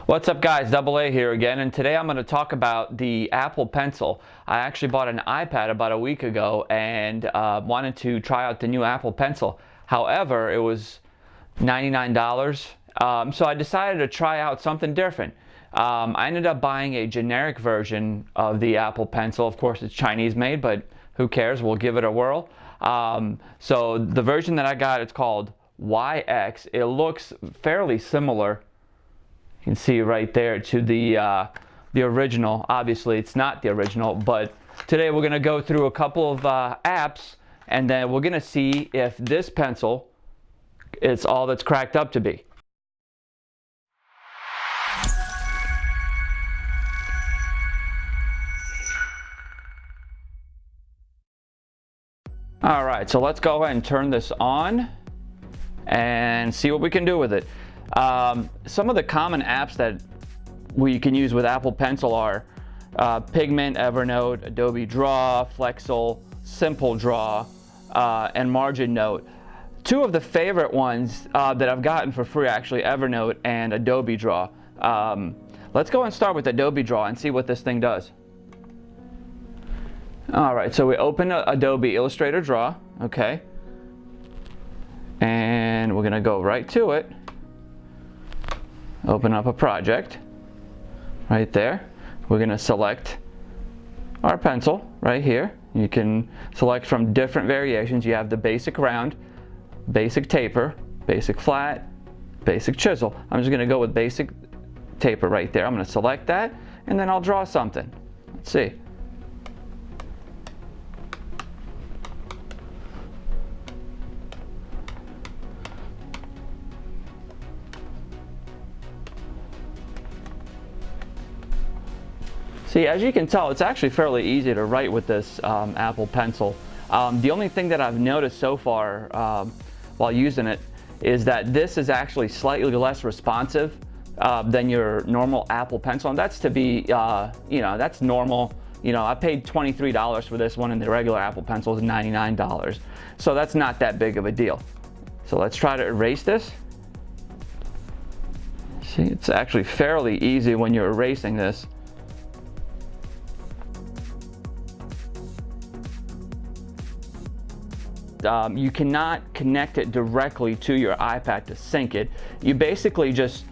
What's up guys, DoubleA here again, and today I'm going to talk about the Apple Pencil. I actually bought an iPad about a week ago and wanted to try out the new Apple Pencil. However, it was $99, so I decided to try out something different. I ended up buying a generic version of the Apple Pencil. Of course it's Chinese made, but who cares, we'll give it a whirl. So the version that I got, it's called YX. It looks fairly similar. You can see right there to the original. Obviously it's not the original, but today we're going to go through a couple of apps, and then we're going to see if this pencil is all that's cracked up to be. Alright, so let's go ahead and turn this on and see what we can do with it. Some of the common apps that we can use with Apple Pencil are Pigment, Evernote, Adobe Draw, Flexel, Simple Draw, and Margin Note. Two of the favorite ones that I've gotten for free, actually, Evernote and Adobe Draw. Let's go and start with Adobe Draw and see what this thing does. Alright, so we open Adobe Illustrator Draw, okay, and we're going to go right to it. Open up a project right there. We're going to select our pencil right here. You can select from different variations. You have the basic round, basic taper, basic flat, basic chisel. I'm just going to go with basic taper right there. I'm going to select that and then I'll draw something. Let's see. See, as you can tell, it's actually fairly easy to write with this Apple Pencil. The only thing that I've noticed so far while using it is that this is actually slightly less responsive than your normal Apple Pencil, and that's to be, that's normal. You know, I paid $23 for this one, and the regular Apple Pencil is $99, so that's not that big of a deal. So let's try to erase this. See, it's actually fairly easy when you're erasing this. You cannot connect it directly to your iPad to sync it. You basically just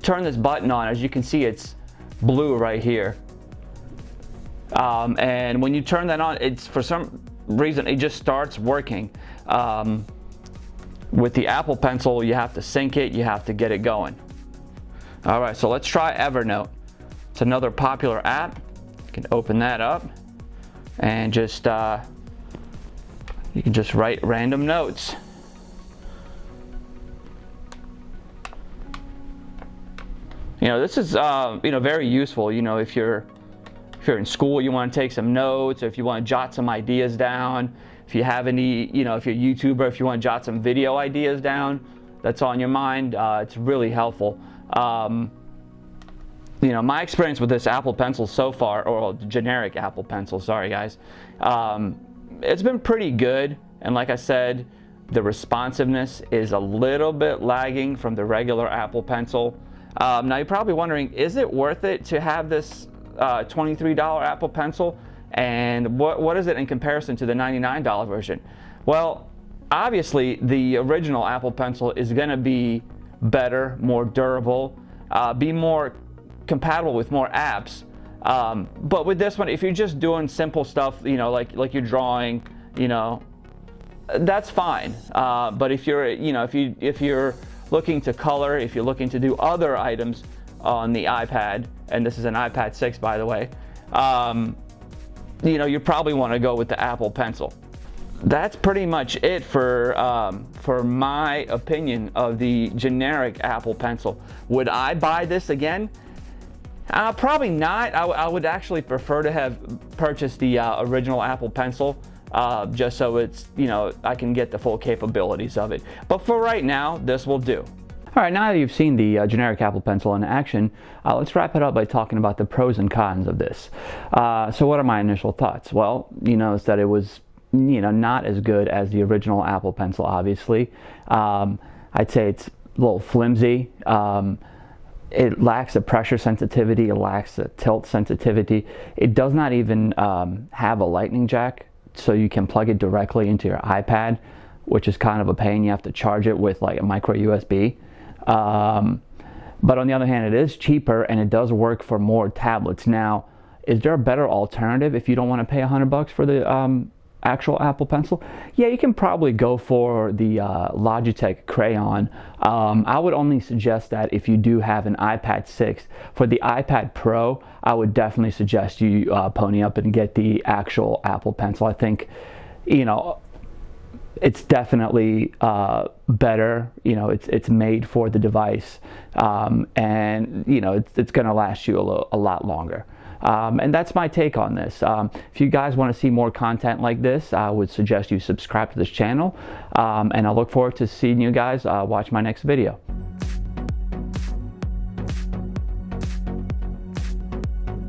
turn this button on. As you can see, it's blue right here. And when you turn that on, it's for some reason it just starts working. With the Apple Pencil, you have to sync it, you have to get it going. Alright, so let's try Evernote. It's another popular app. You can open that up and just you can just write random notes. You know, this is very useful. You know, if you're in school, you want to take some notes, or if you want to jot some ideas down. If you have any, if you're a YouTuber, if you want to jot some video ideas down that's on your mind, it's really helpful. My experience with this Apple Pencil so far, or generic Apple Pencil, sorry guys, it's been pretty good, and like I said, the responsiveness is a little bit lagging from the regular Apple Pencil. Now you're probably wondering, is it worth it to have this $23 Apple Pencil, and what is it in comparison to the $99 version? Well, obviously the original Apple Pencil is going to be better, more durable, be more compatible with more apps. But with this one, if you're just doing simple stuff, like you're drawing, that's fine. But if you're, if you're looking to color, if you're looking to do other items on the iPad, and this is an iPad 6 by the way, you probably want to go with the Apple Pencil. That's pretty much it for my opinion of the generic Apple Pencil. Would I buy this again? Probably not. I would actually prefer to have purchased the original Apple Pencil, just so it's, I can get the full capabilities of it. But for right now, this will do. All right, now that you've seen the generic Apple Pencil in action, let's wrap it up by talking about the pros and cons of this. So what are my initial thoughts? Well, is that it was, not as good as the original Apple Pencil, obviously. I'd say it's a little flimsy. it lacks the pressure sensitivity, it lacks the tilt sensitivity. It does not even have a lightning jack, so you can plug it directly into your iPad, which is kind of a pain. You have to charge it with like a micro USB. But on the other hand, it is cheaper and it does work for more tablets. Now, is there a better alternative if you don't want to pay $100 for the actual Apple Pencil? Yeah, you can probably go for the Logitech Crayon. I would only suggest that if you do have an iPad 6. For the iPad Pro, I would definitely suggest you pony up and get the actual Apple Pencil. I think, you know, it's definitely better. You know, it's made for the device, and you know, it's going to last you a lot longer. And that's my take on this. If you guys want to see more content like this, I would suggest you subscribe to this channel, and I look forward to seeing you guys watch my next video.